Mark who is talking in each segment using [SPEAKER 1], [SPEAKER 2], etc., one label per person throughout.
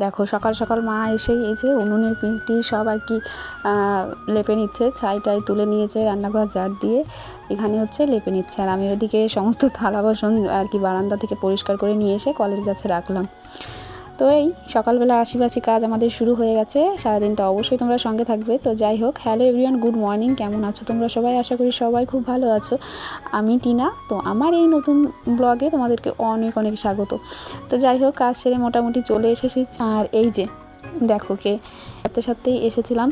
[SPEAKER 1] দেখো সকাল সকাল মা এসেই এই যে উনুনের পিঠটি সব আর কি লেপে নিচ্ছে, ছাইটাই তুলে নিয়েছে রান্নাঘর ঝাড় দিয়ে, এখানে হচ্ছে লেপে নিচ্ছে। আর আমি ওইদিকে সমস্ত থালা বাসন আর কি বারান্দা থেকে পরিষ্কার করে নিয়ে এসে কলের কাছে রাখলাম। তো এই সকালবেলা আশিপাশি কাজ আমাদের শুরু হয়ে গেছে, সারাদিনটা অবশ্যই তোমরা সঙ্গে থাকবে। তো যাই হোক, হ্যালো এভরিওয়ান, গুড মর্নিং। কেমন আছো তোমরা সবাই? আশা করি সবাই খুব ভালো আছো। আমি টিনা, তো আমার এই নতুন ব্লগে তোমাদেরকে অনেক অনেক স্বাগত। তো যাই হোক, কাজ সেরে মোটামুটি চলে এসেছি। আর এই যে দেখো কে সাথে সাথেই এসেছিলাম,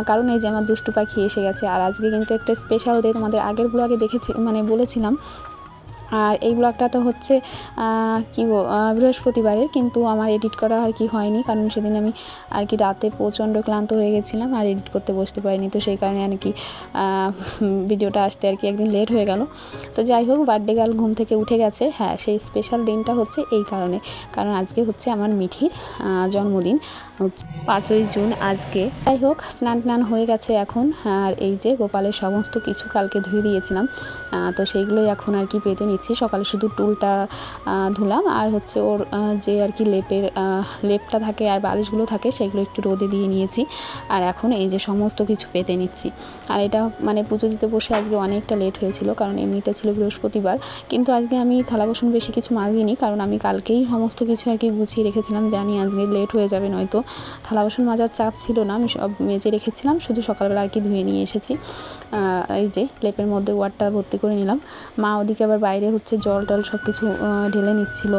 [SPEAKER 1] কারণ এই যে আমার দুষ্টু পাখি এসে গেছে। আর আজকে কিন্তু একটা স্পেশাল ডে, তোমাদের আগের ব্লগে দেখেছি বলেছিলাম। আর এই ব্লগটা তো হচ্ছে বৃহস্পতিবারের, কিন্তু আমার এডিট করা হয়নি, কারণ সেদিন আমি আর কি রাতে প্রচণ্ড ক্লান্ত হয়ে গেছিলাম আর এডিট করতে বসতে পারিনি। তো সেই কারণে আর কি ভিডিওটা আসতে আর কি একদিন লেট হয়ে গেল। তো যাই হোক, বার্থডে গার্ল ঘুম থেকে উঠে গেছে। হ্যাঁ, সেই স্পেশাল দিনটা হচ্ছে এই কারণে, কারণ আজকে হচ্ছে আমার মিঠির জন্মদিন, হচ্ছে 5ই জুন আজকে। যাই হোক, স্নান হয়ে গেছে এখন। আর এই যে গোপালের সমস্ত কিছু কালকে ধুয়ে দিয়েছিলাম, তো সেইগুলোই এখন আর কি পেতে নিচ্ছি। সকালে শুধু টুলটা ধুলাম, আর হচ্ছে ওর যে আর কি লেপটা থাকে আর বালিশগুলো থাকে সেগুলো একটু রোদে দিয়ে নিয়েছি। আর এখন এই যে সমস্ত কিছু পেতে নিচ্ছি। আর এটা পুজো দিতে বসে আজকে অনেকটা লেট হয়েছিল, কারণ এমনিতে ছিল বৃহস্পতিবার। কিন্তু আজকে আমি থালা বাসন বেশি কিছু মাজিনি, কারণ আমি কালকেই সমস্ত কিছু আর কি গুছিয়ে রেখেছিলাম, জানি আজকে লেট হয়ে যাবে, নয়তো থালা বাসন মাজার চাপ ছিল না, আমি সব মেজে রেখেছিলাম, শুধু সকালবেলা আর কি ধুয়ে নিয়ে এসেছি। এই যে লেপের মধ্যে ওয়াটার ভর্তি করে নিলাম। মা ওদিকে আবার বাইরে হচ্ছে জল টল সব কিছু ঢেলে নিচ্ছিল,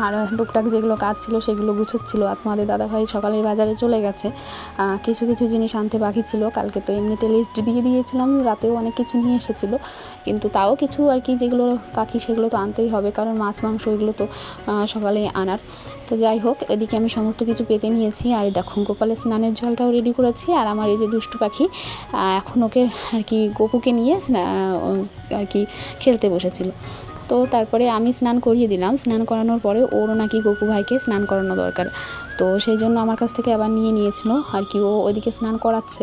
[SPEAKER 1] আর টুকটাক যেগুলো কাজ ছিল সেগুলো গুছোচ্ছিল। আর তোমাদের দাদাভাই সকালে বাজারে চলে গেছে, কিছু কিছু জিনিস আনতে বাকি ছিল। কালকে তো এমনিতে লিস্ট দিয়ে দিয়েছিলাম, রাতেও অনেক কিছু নিয়ে এসেছিলো, কিন্তু তাও কিছু আর কি যেগুলো বাকি সেগুলো তো আনতেই হবে, কারণ মাছ মাংস এগুলো তো সকালে আনার। তো যাই হোক, এদিকে আমি সমস্ত কিছু পেতে নিয়েছি। আর দেখো, গোপালের স্নানের জলটাও রেডি করেছি। আর আমার এই যে দুষ্টু পাখি, এখন ওকে আর কি গপুকে নিয়ে আর কি খেলতে বসেছিল। তো তারপরে আমি স্নান করিয়ে দিলাম। স্নান করানোর পরে ওরও নাকি গপু ভাইকে স্নান করানো দরকার, তো সেই জন্য আমার কাছ থেকে আবার নিয়েছিল আর কি। ও ওইদিকে স্নান করাচ্ছে,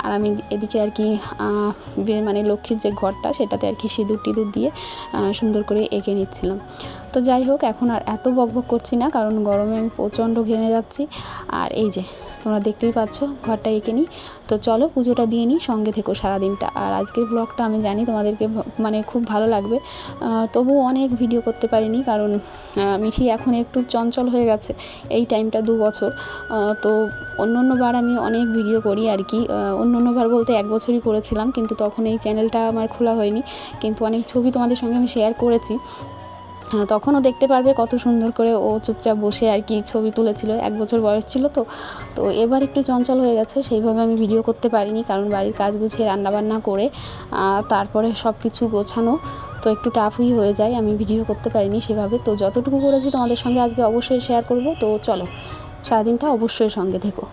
[SPEAKER 1] আর আমি এদিকে আর কি লক্ষ্মীর যে ঘরটা সেটাতে আর কি সিঁদুর টিঁদুর দিয়ে সুন্দর করে এঁকে নিচ্ছিলাম। তো যাই হোক, এখন আর এত বকবক করছি না, কারণ গরমে আমি প্রচণ্ড ঘেমে যাচ্ছি। আর এই যে তোমরা দেখতেই পাচ্ছ ঘরটা এঁকে নিই। তো চলো পুজোটা দিয়ে নিই, সঙ্গে থেকো সারাদিনটা। আর আজকের ব্লগটা আমি জানি তোমাদেরকে খুব ভালো লাগবে, তবুও অনেক ভিডিও করতে পারিনি, কারণ মিঠি এখন একটু চঞ্চল হয়ে গেছে এই টাইমটা, 2 বছর। তো অন্যবার আমি অনেক ভিডিও করি আর কি, অন্যবার বলতে 1 বছরই করেছিলাম, কিন্তু তখন এই চ্যানেলটা আমার খোলা হয়নি, কিন্তু অনেক ছবি তোমাদের সঙ্গে আমি শেয়ার করেছি। তখনও দেখতে পারবে কত সুন্দর করে ও চুপচাপ বসে আর কি ছবি তুলেছিল, 1 বছর বয়স ছিল। তো এবার একটু চঞ্চল হয়ে গেছে, সেইভাবে আমি ভিডিও করতে পারিনি, কারণ বাড়ির কাজ গুছিয়ে রান্নাবান্না করে তারপরে সব কিছু গোছানো, তো একটু টাফই হয়ে যায়, আমি ভিডিও করতে পারিনি সেভাবে। তো যতটুকু করেছি তোমাদের সঙ্গে আজকে অবশ্যই শেয়ার করব। তো চলো সারাদিনটা অবশ্যই সঙ্গে থেকো।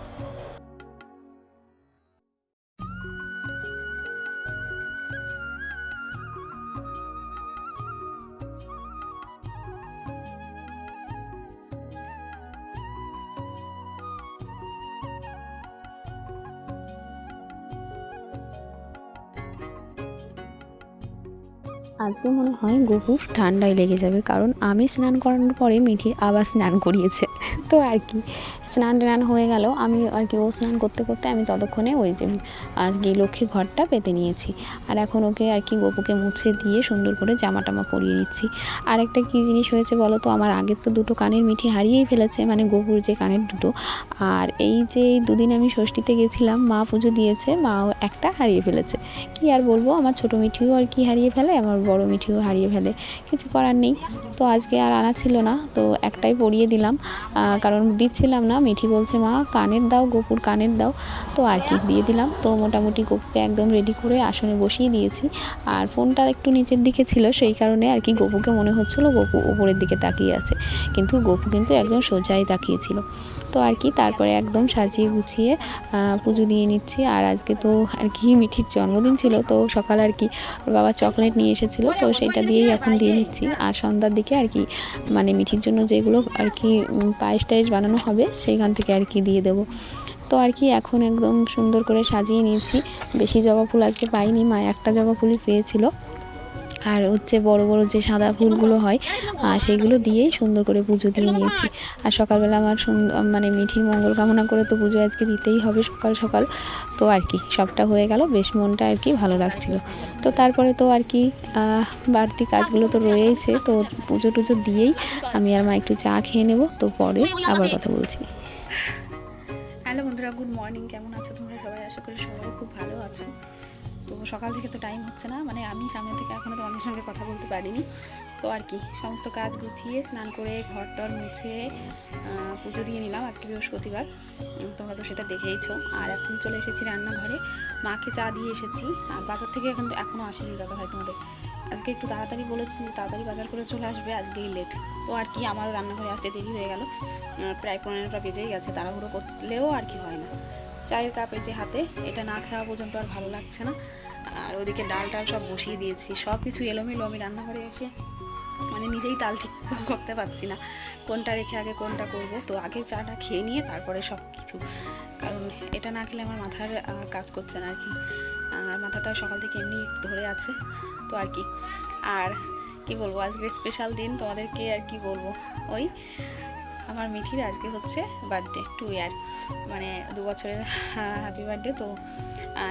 [SPEAKER 1] আজকে মনে হয় গপুর ঠান্ডায় লেগে যাবে, কারণ আমি স্নান করানোর পরে মিঠি আবার স্নান করিয়েছে। তো আর কি স্নান হয়ে গেল, আমি আর কি ও স্নান করতে করতে আমি ততক্ষণে ওই যে আর কি লক্ষ্মীর ঘরটা পেতে নিয়েছি। আর এখন ওকে আর কি গপুকে মুছে দিয়ে সুন্দর করে জামা টামা পরিয়ে নিচ্ছি। আর একটা কী জিনিস হয়েছে বলো তো, আমার আগের তো 2টো কানের মিঠি হারিয়েই ফেলেছে, গপুর যে কানের 2টো। আর এই যে 2 দিন আমি ষষ্ঠীতে গেছিলাম, মা পুজো দিয়েছে, মাও একটা হারিয়ে ফেলেছে। কি আর বলবো, আমার ছোটো মিঠিও আর কি হারিয়ে ফেলে, আমার বড় মিঠিও হারিয়ে ফেলে, কিছু করার নেই। তো আজকে আর আনা ছিল না, তো একটাই পরিয়ে দিলাম, কারণ দিচ্ছিলাম না। মিঠি বলছে মা কানের দাও, গপুর কানের দাও, তো আর কি দিয়ে দিলাম। তো মোটামুটি গপুকে একদম রেডি করে আসনে বসিয়ে দিয়েছি। আর ফোনটা একটু নিচের দিকে ছিল, সেই কারণে আর কি গপুকে মনে হচ্ছিলো গপু উপরের দিকে তাকিয়ে আছে, কিন্তু গপু কিন্তু একদম সোজাই তাকিয়েছিল। তো আর কি তারপরে একদম সাজিয়ে গুছিয়ে পুজো দিয়ে নিচ্ছি। আর আজকে তো আর কি মিঠির জন্মদিন ছিল, তো সকাল আর কি ওর বাবা চকলেট নিয়ে এসেছিলো, তো সেইটা দিয়েই এখন দিয়ে নিচ্ছি। আর সন্ধ্যার দিকে আর কি মিঠির জন্য যেগুলো আর কি পায়েস টায়েস বানানো হবে সেইখান থেকে আর কি দিয়ে দেবো। তো আর কি এখন একদম সুন্দর করে সাজিয়ে নিয়েছি। বেশি জবা ফুল আজকে পাইনি, মা একটা জবা ফুলই পেয়েছিল। আর হচ্ছে বড় বড় যে সাদা ফুলগুলো হয় সেইগুলো দিয়েই সুন্দর করে পুজো দিয়ে নিয়েছি। আর সকালবেলা আমার মানে মিঠির মঙ্গল কামনা করে তো পুজো আজকে দিতেই হবে সকাল সকাল। তো আর কি সবটা হয়ে গেল, বেশ মনটা আর কি ভালো লাগছিল। তো তারপরে তো আর কি বাড়তি কাজগুলো তো রয়েইছে, তো পুজো টুজো দিয়েই আমি আর মা একটু চা খেয়ে নেব। তো পরে আবার কথা বলছি। হ্যালো বন্ধুরা, গুড মর্নিং। কেমন আছো তোমরা সবাই? আশা করি সবাই খুব ভালো আছো। তো সকাল থেকে তো টাইম হচ্ছে না, মানে আমি সামনে থেকে এখনও তোমাদের সঙ্গে কথা বলতে পারিনি। তো আর কি সমস্ত কাজ গুছিয়ে স্নান করে ঘর টর মুছে পুজো দিয়ে নিলাম। আজকে বৃহস্পতিবার, তোমরা তো সেটা দেখেইছো। আর এখন চলে এসেছি রান্নাঘরে, মাকে চা দিয়ে এসেছি। আর বাজার থেকে এখনও আসেনি দাদা ভাই তোমাদের। আজকে একটু তাড়াতাড়ি বলেছি, তাড়াতাড়ি বাজার করে চলে আসবে, আজকেই লেট। তো আর কি আমারও রান্নাঘরে আসতে দেরি হয়ে গেল, প্রায় 15টা বেজেই গেছে। তাড়াহুড়ো করলেও আর কি হয় না। চায়ের কাপ এই যে হাতে, এটা না খাওয়া পর্যন্ত আর ভালো লাগছে না। আর ওদিকে ডাল টাল সব বসিয়ে দিয়েছি, সব কিছু এলোমেলো। আমি রান্নাঘরে এসে মানে নিজেই তাল ঠিক করতে পারছি না, কোনটা রেখে আগে কোনটা করব। তো আগে চাটা খেয়ে নিয়ে তারপরে সব কিছু, কারণ এটা না খেলে আমার মাথার কাজ করছে না আর কি। আর মাথাটা সকাল থেকে এমনি ধরে আছে। তো আর কি, আর কি বলবো, আজকে স্পেশাল দিন তোমাদেরকে আর কি বলবো। ওই আমার মিঠির আজকে হচ্ছে বার্থডে, 2 ইয়ার, মানে 2 বছরের হ্যাপি বার্থডে। তো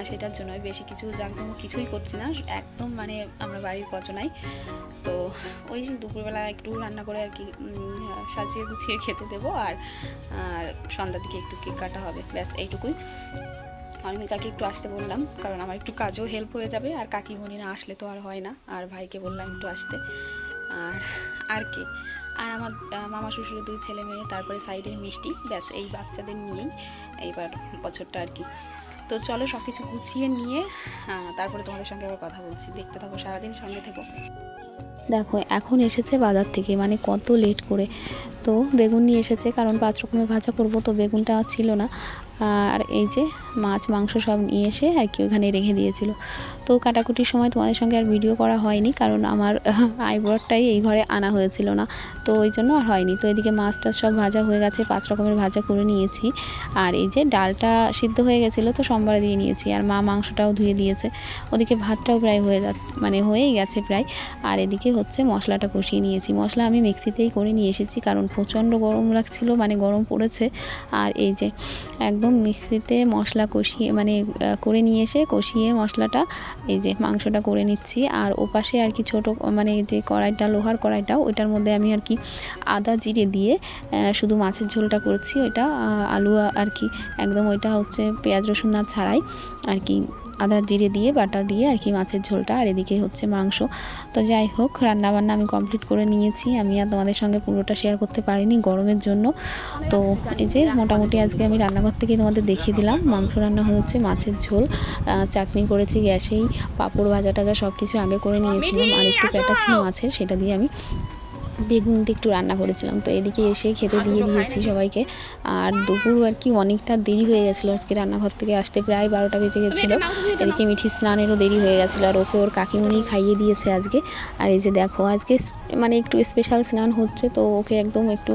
[SPEAKER 1] সেটার জন্য বেশি কিছু জাঁকজমক কিছুই করছি না, একদম মানে আমরা বাড়ির কজনাই। তো ওই দুপুরবেলা একটু রান্না করে আর কি সাজিয়ে গুছিয়ে খেতে দেবো। আর সন্ধ্যার দিকে একটু কেক কাটা হবে, ব্যাস এইটুকুই। অনিমিকাকে একটু আসতে বললাম, কারণ আমার একটু কাজও হেল্প হয়ে যাবে। আর কাকিমণি না আসলে তো আর হয় না। আর ভাইকে বললাম একটু আসতে। আর কি, আর আমার মামা শ্বশুরের 2 ছেলে মেয়ে, তারপরে সাইডে মিষ্টি, ব্যাস এই বাচ্চাদের নিয়েই এইবার বছরটা আর কি। তো চলো সব কিছু গুছিয়ে নিয়ে তারপরে তোমাদের সঙ্গে আবার কথা বলছি। দেখতে থাকো, সারাদিন সঙ্গে থেকো। দেখো এখন এসেছে বাজার থেকে, মানে কত লেট করে। তো বেগুন নিয়ে এসেছে, কারণ 5 রকমের ভাজা করব, তো বেগুনটা ছিল না। আর এই যে মাছ মাংস সব নিয়ে এসে আর কি ওখানে রেখে দিয়েছিল। তো কাটাকুটির সময় তোমাদের সঙ্গে আর ভিডিও করা হয়নি, কারণ আমার আইব্রোটাই এই ঘরে আনা হয়েছিল না, তো ওই জন্য আর হয়নি। তো এদিকে মাছটা সব ভাজা হয়ে গেছে, 5 রকমের ভাজা করে নিয়েছি। আর এই যে ডালটা সিদ্ধ হয়ে গেছিলো, তো সোমবার দিয়ে নিয়েছি। আর মা মাংসটাও ধুয়ে দিয়েছে। ওদিকে ভাতটাও প্রায় মানে হয়েই গেছে প্রায়। আর এদিকে হচ্ছে মশলাটা কষিয়ে নিয়েছি। মশলা আমি মিক্সিতেই করে নিয়ে এসেছি, কারণ প্রচণ্ড গরম লাগছিল, মানে গরম পড়েছে। আর এই যে একদম মিক্সিতে মশলা কষিয়ে মানে করে নিয়ে এসে কষিয়ে মশলাটা এই যে মাংসটা করে নিচ্ছি। আর ওপাশে আর কি ছোটো মানে যে কড়াইটা, লোহার কড়াইটা, ওইটার মধ্যে আমি আর কি আদা জিরে দিয়ে শুধু মাছের ঝোলটা করছি। ওইটা আলু আর কি একদম, ওইটা হচ্ছে পেঁয়াজ রসুন না ছাড়াই আর কি, আদা জিরে দিয়ে বাটা দিয়ে আর কি মাছের ঝোলটা। আর এদিকে হচ্ছে মাংস। তো যাই হোক, রান্নাবান্না আমি কমপ্লিট করে নিয়েছি। আমি আর তোমাদের সঙ্গে পুরোটা শেয়ার করতে পারিনি গরমের জন্য। তো এই যে মোটামুটি আজকে আমি রান্নাঘর থেকে তোমাদের দেখিয়ে দিলাম। মাংস রান্না হয়েছে, মাছের ঝোল, চাটনি করেছি গ্যাসেই, পাঁপড় ভাজা টাজা সব কিছু আগে করে নিয়েছিলাম। আর একটু পেটা ছিল মাছের, সেটা দিয়ে আমি বেগুন দিয়ে একটু রান্না করেছিলাম। তো এদিকে এসে খেতে দিয়ে দিয়েছি সবাইকে। আর দুপুর আর কি অনেকটা দেরি হয়ে গেছিলো আজকে রান্নাঘর থেকে আসতে, প্রায় 12টা বেজে গেছিলো। এদিকে মিঠির স্নানেরও দেরি হয়ে গেছিলো, আর ওকে ওর কাকিমুনি খাইয়ে দিয়েছে আজকে। আর এই যে দেখো আজকে মানে একটু স্পেশাল স্নান হচ্ছে, তো ওকে একদম একটু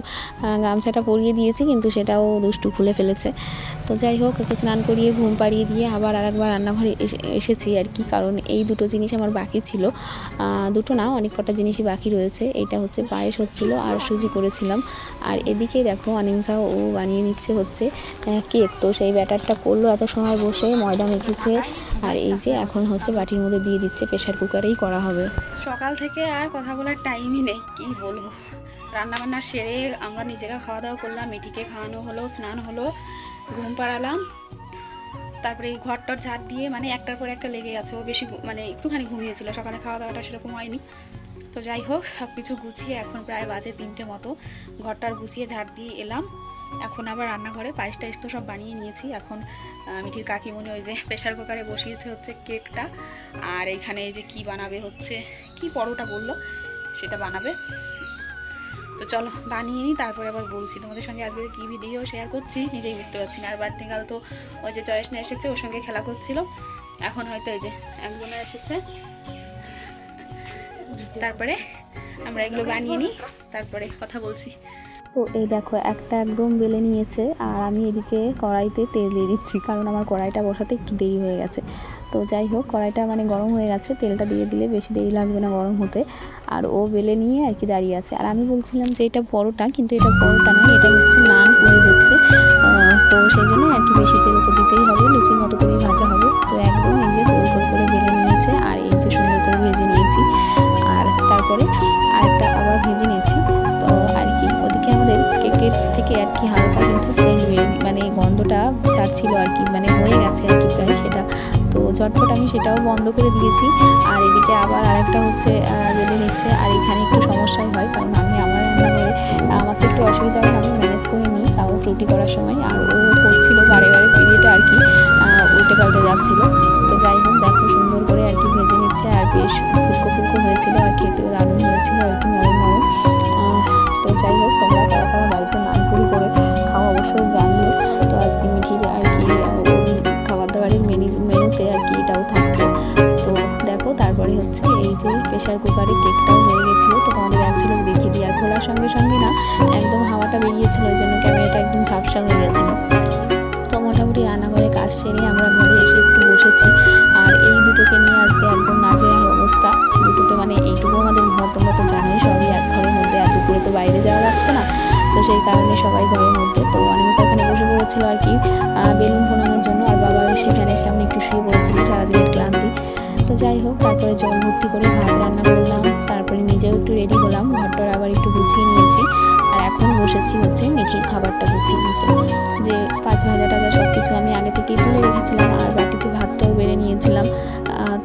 [SPEAKER 1] গামছাটা পরিয়ে দিয়েছি, কিন্তু সেটাও দুষ্টু খুলে ফেলেছে। তো যাই হোক, ওকে স্নান করিয়ে ঘুম পাড়িয়ে দিয়ে আবার আরেকবার রান্নাঘরে এসেছি আর কি, কারণ এই দুটো জিনিস আমার বাকি ছিল। দুটো না, অনেক কটা জিনিসই বাকি রয়েছে। এইটা হচ্ছে পায়েস হচ্ছিল আর সুজি করেছিলাম। আর এদিকে দেখো অনিমিকা ও বানিয়ে নিচ্ছে হচ্ছে কেক। তো সেই ব্যাটারটা করলো এত সময় বসে, ময়দা মেখেছে। আর এই যে এখন হচ্ছে বাটির মধ্যে দিয়ে দিচ্ছে, প্রেশার কুকারেই করা হবে। সকাল থেকে আর কথা বলার টাইমই নেই, কি বলবো। রান্নাবান্না সেরে আমরা নিজেরা খাওয়া দাওয়া করলাম, মিঠিকে খাওয়ানো হলো, স্নান হলো, ঘুম পাড়ালাম। তারপরে এই ঘরটার ঝাড় দিয়ে মানে একটার পর একটা লেগে গেছে। ও বেশি মানে একটুখানি ঘুমিয়েছিল, সকালে খাওয়া দাওয়াটা সেরকম হয়নি। তো যাই হোক, সব কিছু গুছিয়ে এখন প্রায় বাজে 3টে মতো, ঘরটার গুছিয়ে ঝাড় দিয়ে এলাম। এখন আবার রান্নাঘরে পায়েস টাইস তো সব বানিয়ে নিয়েছি। এখন মিঠির কাকিমণি ওই যে প্রেশার কুকারে বসিয়েছে হচ্ছে কেকটা। আর এইখানে এই যে কি বানাবে হচ্ছে, কি পরোটা বললো সেটা বানাবে। তো চলো বানিয়ে নিই, তারপরে আবার বলছি তোমাদের সঙ্গে আজকে কী ভিডিও শেয়ার করছি নিজেই বুঝতে পারছি না। আর বার্থডে গার্ল তো ওই যে চয়েস না এসেছে, ওর সঙ্গে খেলা করছিল। এখন হয়তো এই যে একজনে এসেছে, তারপরে আমরা এগুলো বানিয়ে নিই, তারপরে কথা বলছি। তো এই দেখো একটা একদম বেলে নিয়েছে, আর আমি এদিকে কড়াইতে তেল দিয়ে দিচ্ছি, কারণ আমার কড়াইটা বসাতে একটু দেরি হয়ে গেছে। তো যাই হোক, কড়াইটা মানে গরম হয়ে গেছে, তেলটা দিয়ে দিলে বেশি দেরি লাগবে না গরম হতে। আর ও বেলে নিয়ে আর কি দাঁড়িয়ে আছে, আর আমি বলছিলাম যে এটা পরোটা, কিন্তু এটা পরোটা নয়, এটা হচ্ছে নান পুরি হচ্ছে। তো সেই জন্য আর কি বেশি তেল তো দিতেই হবে, লুচির মতো করেই ভাজা হবে। তো একদম এই যে গোল গোল করে বেলে নিয়েছে, আর এই যে সুন্দর করে ভেজে নিয়েছি, আর তারপরে আরেকটা আবার ভেজে নিচ্ছি। তো আর কি ওদিকে আমাদের কেকের থেকে আর কি হালকা কিন্তু সেন্ট মানে গন্ধটা ছাড়ছিল আর কি, মানে হয়ে গেছে আর কি প্রায় সেটা। তো ঝটপট আমি সেটাও বন্ধ করে দিয়েছি। আর এদিকে আবার আরেকটা হচ্ছে বেলে নিচ্ছে, আর এখানে একটু সমস্যাই হয়, কারণ আমি আমার রান্নাঘরে আমাকে একটু অসুবিধা হয়, আমি ম্যানেজ করে নিই তাও রুটি করার সময়, আর ও করছিল বারে বারে পিরিয়ডটা আর কি উল্টে পাল্টে যাচ্ছিলো। তো যাই হোক, দেখো সুন্দর করে আর কি ভেজে নিচ্ছে, আর বেশ ফুলকো ফুলকো হয়েছিল, আর খেতেও দারুণ হয়েছিল আর কি, নরম নরম। তো যাই হোক, তোমরা কারা কারা বাড়িতে নান পুরি করে খাওয়া অবশ্যই জানিও। তো আজকে মিঠির আর কি খাবার দাবারের মেনুতে আর কি এটাও থাকছে। তো দেখো, তারপরে হচ্ছে এই যে প্রেশার কুকারে কেকটাও হয়ে গেছিলো, তো তোমাদের এক ঝলক দেখিয়ে দিই। আর খোলার সঙ্গে সঙ্গে না একদম হাওয়াটা বেরিয়েছিল, ওই জন্য ক্যামেরাটা একদম ঝাপসা হয়ে গেছিলো। তো মোটামুটি রান্নাঘরে কাজ সেরে আমরা ঘরে এসে একটু বসেছি, আর এই দুটোকে নিয়ে আজকে একদম নাজেহাল অবস্থা। দুটোতে মানে এইটুকু আমাদের ঘর, তোমরা তো জানোই সবই এক ঘরের মধ্যে, আর দুপুরে তো বাইরে যাওয়া যাচ্ছে না, তো সেই কারণে সবাই ঘরের মধ্যে। তো অনামিকা এখানে বসে পড়েছিল আর কি বেলুন ফোলানোর জন্য, আর বাবা এসে ফ্যানের সামনে একটু শুয়ে পড়েছিল সারাদিনের ক্লান্তি। তো যাই হোক, তারপরে জল ভর্তি করে ভাত রান্না করলাম, তারপরে নিজেও একটু রেডি হলাম, ঘরটার আবার একটু গুছিয়ে নিয়েছি। আর এখন বসেছি হচ্ছে মিঠির খাবারটা গুছিয়ে নিতে, যে পাঁচ ভাজা টাজা সব কিছু আমি আগে থেকেই তুলে রেখেছিলাম, আর বাটিতে ভাতটাও বেড়ে নিয়েছিলাম।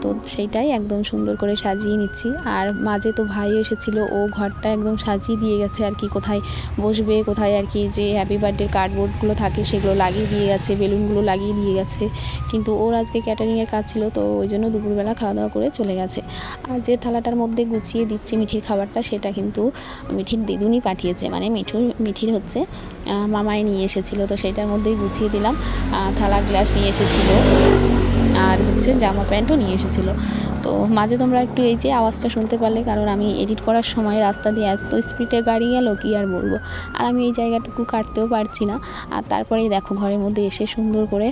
[SPEAKER 1] তো সেইটাই একদম সুন্দর করে সাজিয়ে নিচ্ছি। আর মাঝে তো ভাই এসেছিলো, ও ঘরটা একদম সাজিয়ে দিয়ে গেছে আর কি, কোথায় বসবে কোথায় আর কি যে হ্যাপি বার্থডের কার্ডবোর্ডগুলো থাকে সেগুলো লাগিয়ে দিয়ে গেছে, বেলুনগুলো লাগিয়ে দিয়ে গেছে। কিন্তু ওর আজকে ক্যাটারিংয়ের কাজ ছিল, তো ওই জন্য দুপুরবেলা খাওয়া দাওয়া করে চলে গেছে। আর যে থালাটার মধ্যে গুছিয়ে দিচ্ছি মিঠির খাবারটা, সেটা কিন্তু মিঠির দিদুনি পাঠিয়েছে, মানে মিঠির হচ্ছে মামাই নিয়ে এসেছিলো, তো সেটার মধ্যেই গুছিয়ে দিলাম। থালা গ্লাস নিয়ে এসেছিলো, আর হচ্ছে জামা প্যান্টও নিয়ে এসেছিলো। তো মাঝে তোমরা একটু এই যে আওয়াজটা শুনতে পারলে, কারণ আমি এডিট করার সময় রাস্তা দিয়ে এত স্পিডে গাড়ি গেল কি আর বলবো, আর আমি এই জায়গাটুকু কাটতেও পারছি না। আর তারপরেই দেখো ঘরের মধ্যে এসে সুন্দর করে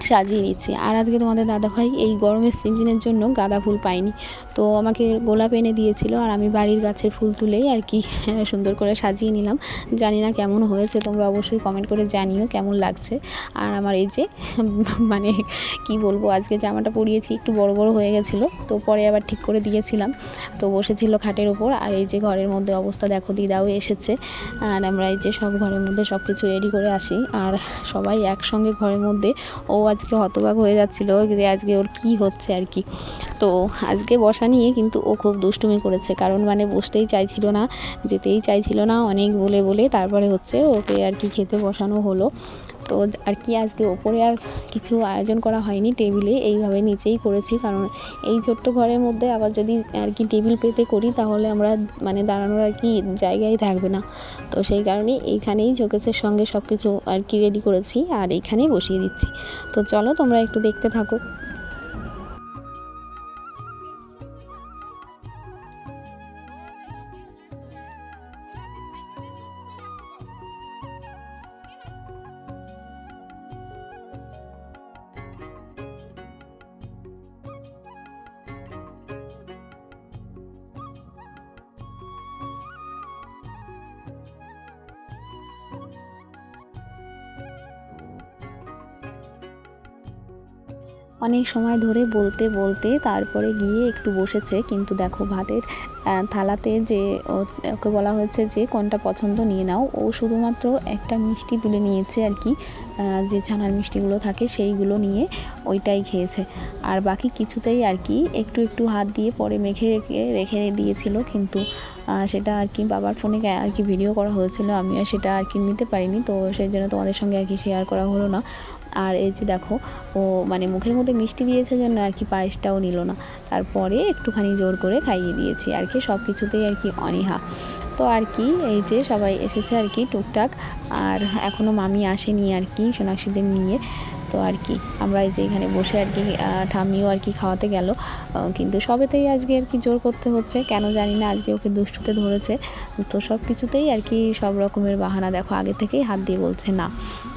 [SPEAKER 1] সাজিয়ে নিচ্ছি। আর আজকে তোমাদের দাদাভাই এই গরমের সিজনের জন্য গাঁদা ফুল পাইনি, তো আমাকে গোলাপ এনে দিয়েছিল, আর আমি বাড়ির গাছের ফুল তুলেই আর কি সুন্দর করে সাজিয়ে নিলাম। জানি না কেমন হয়েছে, তোমরা অবশ্যই কমেন্ট করে জানিও কেমন লাগছে। আর আমার এই যে মানে কি বলবো, আজকে জামাটা পরিয়েছি একটু বড় বড় হয়ে গেছিলো, তো পরে আবার ঠিক করে দিয়েছিলাম। তো বসেছিল খাটের ওপর, আর এই যে ঘরের মধ্যে অবস্থা দেখো, দিদাও এসেছে, আর আমরা এই যে সব ঘরের মধ্যে সব কিছু রেডি করে আসি, আর সবাই একসঙ্গে ঘরের মধ্যে। ও আজকে হতবাক হয়ে যাচ্ছিলো যে আজকে ওর কি হচ্ছে আর কি। তো আজকে বসা নিয়ে কিন্তু ও খুব দুষ্টুমি করেছে, কারণ মানে বসতেই চাইছিল না, যেতেই চাইছিল না, অনেক বলে বলে তারপরে হচ্ছে ওকে আর কি খেতে বসানো হলো। তো আর কি আজকে ওপরে আর কিছু আয়োজন করা হয়নি, টেবিলে এইভাবে নিচেই করেছি, কারণ এই ছোট্ট ঘরের মধ্যে আবার যদি আর কি টেবিল পেতে করি, তাহলে আমরা মানে দাঁড়ানোর আর কি জায়গাই থাকবে না। তো সেই কারণে এইখানেই শোকেসের সঙ্গে সব কিছু আর কি রেডি করেছি, আর এইখানেই বসিয়ে দিচ্ছি। তো চলো তোমরা একটু দেখতে থাকো। অনেক সময় ধরে বলতে বলতে তারপরে গিয়ে একটু বসেছে, কিন্তু দেখো ভাতের থালাতে যে ওকে বলা হয়েছে যে কোনটা পছন্দ নিয়ে নাও, ও শুধুমাত্র একটা মিষ্টি তুলে নিয়েছে আর কি, যে ছানার মিষ্টিগুলো থাকে সেইগুলো নিয়ে ওইটাই খেয়েছে। আর বাকি কিছুতেই আর কি একটু একটু হাত দিয়ে পরে মেখে রেখে দিয়েছিল, কিন্তু সেটা আর কি বাবার ফোনে আর কি ভিডিও করা হয়েছিল, আমি আর সেটা আর কি নিতে পারিনি, তো সেই জন্য তোমাদের সঙ্গে আর কি শেয়ার করা হলো না। আর এই যে দেখো, ও মানে মুখের মধ্যে মিষ্টি দিয়েছে জন্য আর কি পায়েসটাও নিল না, তারপরে একটুখানি জোর করে খাইয়ে দিয়েছি আর কি, সব কিছুতেই আর কি অনীহা। তো আর কি এই যে সবাই এসেছে আর কি টুকটাক, আর এখনও মামি আসেনি আর কি সোনাক্ষীদের নিয়ে। তো আর কি আমরা এই যে এখানে বসে আর কি ঠাম্মিও আর কি খাওয়াতে গেল, কিন্তু সবেতেই আজকে আর কি জোর করতে হচ্ছে, কেন জানি না আজকে ওকে দুষ্টুতে ধরেছে। তো সব কিছুতেই আর কি সব রকমের বাহানা, দেখো আগে থেকেই হাত দিয়ে বলছে না,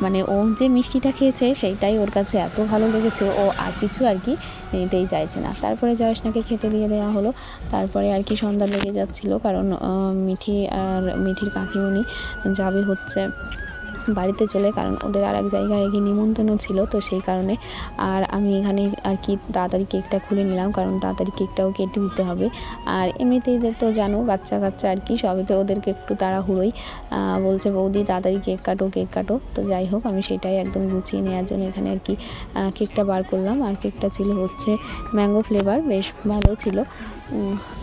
[SPEAKER 1] মানে ও যে মিষ্টিটা খেয়েছে সেইটাই ওর কাছে এত ভালো লেগেছে, ও আর কিছু আর কি নিতেই চাইছে না। তারপরে জয়ষ্ণাকে খেতে দিয়ে দেওয়া হলো। তারপরে আর কি সন্ধ্যা লেগে যাচ্ছিলো, কারণ মিঠির কাকিমুনি যাবে হচ্ছে বাড়িতে চলে, কারণ ওদের আর এক জায়গায় গিয়ে নিমন্ত্রণ ছিল, তো সেই কারণে। আর আমি এখানে আর কি তাড়াতাড়ি কেকটা খুলে নিলাম, কারণ তাড়াতাড়ি কেকটাও কেটে দিতে হবে। আর এমনিতেই তো জানো বাচ্চা কাচ্চা আর কি সবেতে ওদেরকে একটু তাড়াহুড়োই বলছে বৌদি তাড়াতাড়ি কেক কাটো। তো যাই হোক আমি সেটাই একদম গুছিয়ে নেওয়ার জন্য এখানে আর কি কেকটা বার করলাম। আর কেকটা ছিল হচ্ছে ম্যাঙ্গো ফ্লেভার, বেশ ভালো ছিল।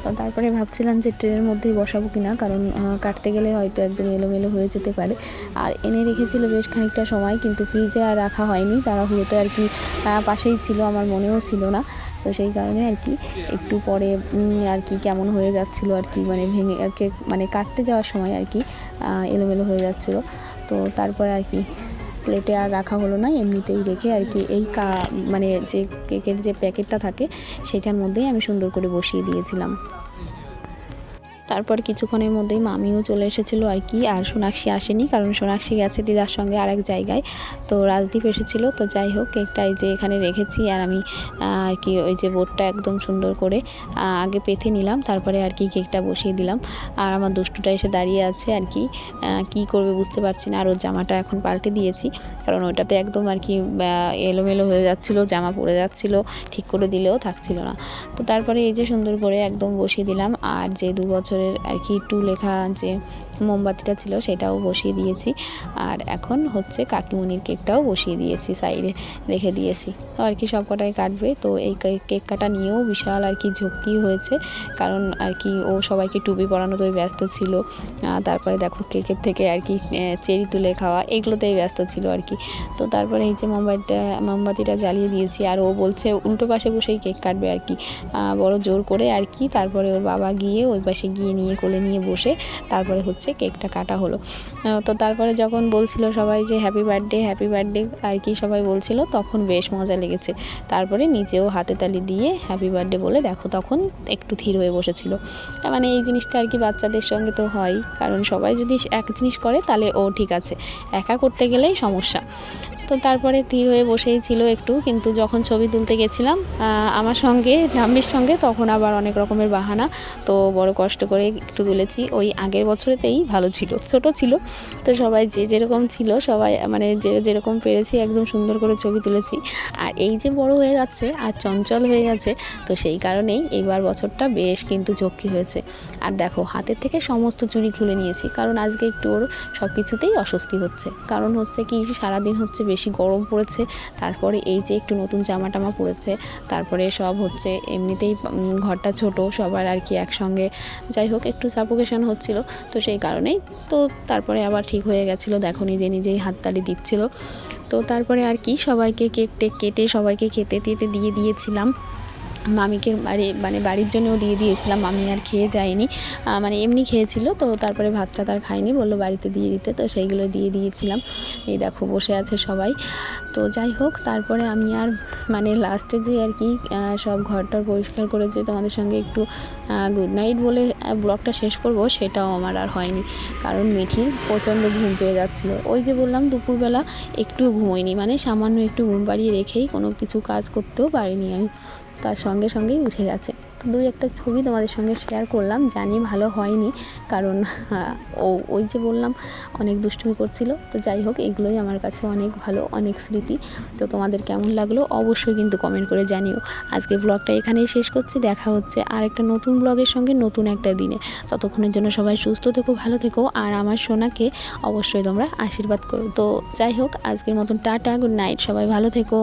[SPEAKER 1] তো তারপরে ভাবছিলাম যে ট্রেনের মধ্যেই বসাবো কিনা, কারণ কাটতে গেলে হয়তো একদম এলোমেলো হয়ে যেতে পারে। আর এনে রেখেছিল বেশ খানিকটা সময়, কিন্তু ফ্রিজে আর রাখা হয়নি, তাড়াহুড়োতে আর কি পাশেই ছিল, আমার মনেও ছিল না। তো সেই কারণে আর কি একটু পরে আর কি কেমন হয়ে যাচ্ছিলো আর কি, মানে ভেঙে কেক মানে কাটতে যাওয়ার সময় আর কি এলোমেলো হয়ে যাচ্ছিলো। তো তারপরে আর কি প্লেটে আর রাখা হলো না, এমনিতেই রেখে আর কি এই মানে যে কেকের যে প্যাকেটটা থাকে সেটার মধ্যেই আমি সুন্দর করে বসিয়ে দিয়েছিলাম। তারপর কিছুক্ষণের মধ্যেই মামিও চলে এসেছিলো আর কি, আর সোনাক্ষী আসেনি, কারণ সোনাক্ষী গেছে দিদার সঙ্গে আরেক জায়গায়। তো রাজদীপ এসেছিলো। তো যাই হোক কেকটা এই যে এখানে রেখেছি, আর আমি আর কি ওই যে বোর্ডটা একদম সুন্দর করে আগে পেতে নিলাম, তারপরে আর কি কেকটা বসিয়ে দিলাম। আর আমার দুষ্টুটা এসে দাঁড়িয়ে আছে আর কি, কী করবে বুঝতে পারছি না। আর ওর জামাটা এখন পাল্টে দিয়েছি, কারণ ওটাতে একদম আর কি এলোমেলো হয়ে যাচ্ছিলো, জামা পরে যাচ্ছিলো, ঠিক করে দিলেও থাকছিল না। তো তারপরে এই যে সুন্দর করে একদম বসিয়ে দিলাম। আর যে 2 বছরের আর কি 2 লেখা যে মোমবাতিটা ছিল সেটাও বসিয়ে দিয়েছি। আর এখন হচ্ছে কাকিমুনির কেকটাও বসিয়ে দিয়েছি, সাইডে রেখে দিয়েছি। তো আর কি সব কটাই কাটবে। তো এই কেক কাটা নিয়েও বিশাল আর কি ঝক্কি হয়েছে, কারণ আর কি ও সবাইকে টুপি পরানোতেই ব্যস্ত ছিল। তারপরে দেখো কেকের থেকে আর কি চেরি তুলে খাওয়া, এগুলোতেই ব্যস্ত ছিল আর কি। তো তারপরে এই যে মোমবাতিটা জ্বালিয়ে দিয়েছি, আর ও বলছে উল্টো পাশে বসেই কেক কাটবে আর কি, বড় জোর করে আর কি। তারপরে ওর বাবা গিয়ে ওই পাশে গিয়ে কোলে নিয়ে বসে তারপরে হচ্ছে কেকটা কাটা হলো। তো তারপরে যখন বলছিল সবাই যে হ্যাপি বার্থডে আর কি সবাই বলছিল, তখন বেশ মজা লেগেছে। তারপরে নিচেও হাতে তালি দিয়ে হ্যাপি বার্থডে বলে দেখো তখন একটু ধীর হয়ে বসেছিল। মানে এই জিনিসটা আর কি বাচ্চাদের সঙ্গে তো হয়, কারণ সবাই যদি এক জিনিস করে তাহলে ও ঠিক আছে, একা করতে গেলেই সমস্যা। তো তারপরে স্থির হয়ে বসেই ছিল একটু, কিন্তু যখন ছবি তুলতে গেছিলাম আমার সঙ্গে ঠাম্মির সঙ্গে, তখন আবার অনেক রকমের বাহানা। তো বড় কষ্ট করে একটু তুলেছি, ওই আগের বছরেতেই ভালো ছিল, ছোট ছিল। তো সবাই যে যেরকম ছিল সবাই মানে যেরকম পেরেছি একদম সুন্দর করে ছবি তুলেছি। আর এই যে বড় হয়ে যাচ্ছে আর চঞ্চল হয়ে গেছে, তো সেই কারণেই এইবার বছরটা বেশ কিন্তু ঝক্কি হয়েছে। আর দেখো হাতের থেকে সমস্ত চুড়ি খুলে নিয়েছি, কারণ আজকে একটু ওর সব কিছুতেই অস্বস্তি হচ্ছে। কারণ হচ্ছে কি সারাদিন হচ্ছে বেশি গরম পড়েছে, তারপরে এই যে একটু নতুন জামা টামা পড়েছে, তারপরে সব হচ্ছে এমনিতেই ঘরটা ছোট সবার আর কি একসঙ্গে, যাই হোক একটু সাফোকেশন হচ্ছিল। তো সেই কারণেই তো তারপরে আবার ঠিক হয়ে গেছিলো, দেখো নিজেই হাততালি দিচ্ছিল। তো তারপরে আর কি সবাইকে কেক টেক কেটে সবাইকে খেতে দিয়ে দিয়েছিলাম। মামিকে বাড়ির জন্যও দিয়ে দিয়েছিলাম, মামি আর খেয়ে যায়নি, মানে এমনি খেয়েছিল। তো তারপরে ভাতটা তার খায়নি, বললো বাড়িতে দিয়ে দিতে, তো সেইগুলো দিয়ে দিয়েছিলাম। এই দেখো বসে আছে সবাই। তো যাই হোক তারপরে আমি আর মানে লাস্টে যে আর কি সব ঘরটার পরিষ্কার করে যে তোমাদের সঙ্গে একটু গুড নাইট বলে ব্লগটা শেষ করব, সেটাও আমার আর হয়নি, কারণ মিঠির প্রচণ্ড ঘুম পেয়ে যাচ্ছিলো। ওই যে বললাম দুপুরবেলা একটুও ঘুমোইনি, মানে সামান্য একটু ঘুম পাড়িয়ে রেখেই কোনো কিছু কাজ করতেও পারিনি আমি, তার সঙ্গেই উঠে গেছে। তো 2-1টা ছবি তোমাদের সঙ্গে শেয়ার করলাম, জানি ভালো হয়নি, কারণ ওই যে বললাম অনেক দুষ্টুমি করছিল। তো যাই হোক এগুলোই আমার কাছে অনেক ভালো, অনেক স্মৃতি। তো তোমাদের কেমন লাগলো অবশ্যই কিন্তু কমেন্ট করে জানিও। আজকে ব্লগটা এখানেই শেষ করছি, দেখা হচ্ছে আর একটা নতুন ব্লগের সঙ্গে নতুন একটা দিনে। ততক্ষণের জন্য সবাই সুস্থ থেকো, ভালো থেকো, আর আমার সোনাকে অবশ্যই তোমরা আশীর্বাদ করো। তো যাই হোক আজকের মতন টাটা, গুড নাইট, সবাই ভালো থেকো।